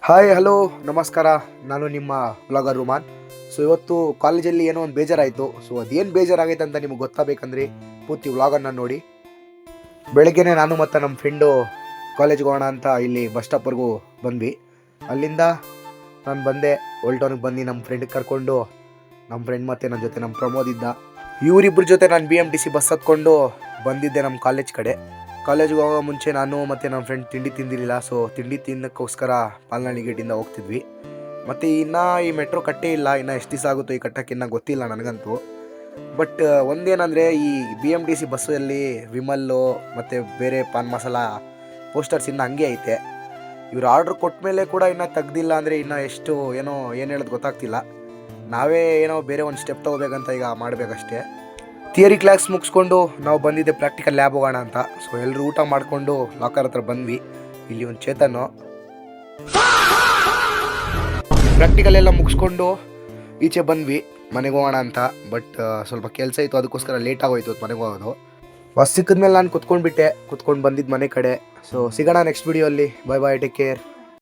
Hi hello ನಮಸ್ಕಾರ. ನಾನು ನಿಮ್ಮ ಬ್ಲಾಗರ್ ರುಮಾನ್. ಇವತ್ತು ಕಾಲೇಜಲ್ಲಿ ಏನೋ ಒಂದು ಬೇಜಾರಾಯಿತು. ಅದೇನು ಬೇಜಾರಾಗೈತೆ ಅಂತ ನಿಮಗೆ ಗೊತ್ತಾಗಬೇಕಂದ್ರೆ ಪೂರ್ತಿ ವ್ಲಾಗನ್ನು ನೋಡಿ. ಬೆಳಗ್ಗೆನೇ ನಾನು ಮತ್ತು ನಮ್ಮ ಫ್ರೆಂಡು ಕಾಲೇಜ್ಗೆ ಹೋಗೋಣ ಅಂತ ಇಲ್ಲಿ ಬಸ್ ಸ್ಟಾಪ್ವರೆಗೂ ಬಂದ್ವಿ. ಅಲ್ಲಿಂದ ನಾನು ಬಂದೆ, ಓಲ್ಟೌನಿಗೆ ಬಂದು ನಮ್ಮ ಫ್ರೆಂಡಿಗೆ ಕರ್ಕೊಂಡು, ನಮ್ಮ ಫ್ರೆಂಡ್ ಮತ್ತು ನನ್ನ ಜೊತೆ ನಮ್ಮ ಪ್ರಮೋದ್ ಇದ್ದ, ಇವರಿಬ್ಬರ ಜೊತೆ ನಾನು BMTC ಬಸ್ ಹತ್ಕೊಂಡು ಬಂದಿದ್ದೆ ನಮ್ಮ ಕಾಲೇಜ್ ಕಡೆ. ಕಾಲೇಜ್ಗೆ ಹೋಗೋ ಮುಂಚೆ ನಾನು ಮತ್ತು ನಮ್ಮ ಫ್ರೆಂಡ್ ತಿಂಡಿ ತಿಂದಿರಲಿಲ್ಲ. ತಿಂಡಿ ತಿನ್ನೋಕ್ಕೋಸ್ಕರ ಪಾಲ್ನಳ್ಳಿ ಗೇಟಿಂದ ಹೋಗ್ತಿದ್ವಿ. ಮತ್ತು ಇನ್ನೂ ಈ ಮೆಟ್ರೋ ಕಟ್ಟೇ ಇಲ್ಲ. ಇನ್ನು ಎಷ್ಟು ದಿವಸ ಆಗುತ್ತೋ ಈ ಕಟ್ಟಕ್ಕೆ ಇನ್ನೂ ಗೊತ್ತಿಲ್ಲ ನನಗಂತೂ. ಬಟ್ ಒಂದೇನಂದರೆ ಈ BMTC ಬಸ್ಸಲ್ಲಿ ವಿಮಲ್ಲು ಮತ್ತು ಬೇರೆ ಪಾನ್ ಮಸಾಲ ಪೋಸ್ಟರ್ಸ್ ಇನ್ನೂ ಹಂಗೆ ಐತೆ. ಇವರು ಆರ್ಡ್ರ್ ಕೊಟ್ಟ ಮೇಲೆ ಕೂಡ ಇನ್ನೂ ತೆಗ್ದಿಲ್ಲ ಅಂದರೆ ಇನ್ನೂ ಎಷ್ಟು ಏನು ಹೇಳೋದು ಗೊತ್ತಾಗ್ತಿಲ್ಲ. ನಾವೇ ಏನೋ ಬೇರೆ ಒಂದು ಸ್ಟೆಪ್ ತೊಗೋಬೇಕಂತ ಈಗ ಮಾಡಬೇಕಷ್ಟೇ. ಥಿಯರಿ ಕ್ಲಾಸ್ ಮುಗಿಸ್ಕೊಂಡು ನಾವು ಬಂದಿದ್ದೆ ಪ್ರಾಕ್ಟಿಕಲ್ ಲ್ಯಾಬ್ ಹೋಗೋಣ ಅಂತ. ಎಲ್ಲರೂ ಊಟ ಮಾಡಿಕೊಂಡು ಲಾಕರ್ ಹತ್ರ ಬಂದ್ವಿ. ಇಲ್ಲಿ ಒಂದು ಚೇತನು ಪ್ರಾಕ್ಟಿಕಲ್ ಎಲ್ಲ ಮುಗಿಸ್ಕೊಂಡು ಈಚೆ ಬಂದ್ವಿ ಮನೆಗೆ ಹೋಗೋಣ ಅಂತ. ಬಟ್ ಸ್ವಲ್ಪ ಕೆಲಸ ಇತ್ತು, ಅದಕ್ಕೋಸ್ಕರ ಲೇಟ್ ಆಗೋಯ್ತು ಮನೆಗೆ ಹೋಗೋದು. ಬಸ್ ಸಿಕ್ಕಿದ್ಮೇಲೆ ನಾನು ಕುತ್ಕೊಂಡು ಬಂದಿದ್ದು ಮನೆ ಕಡೆ. ಸಿಗೋಣ ನೆಕ್ಸ್ಟ್ ವಿಡಿಯೋಲ್ಲಿ. ಬಾಯ್ ಬಾಯ್, ಟೇಕ್ ಕೇರ್.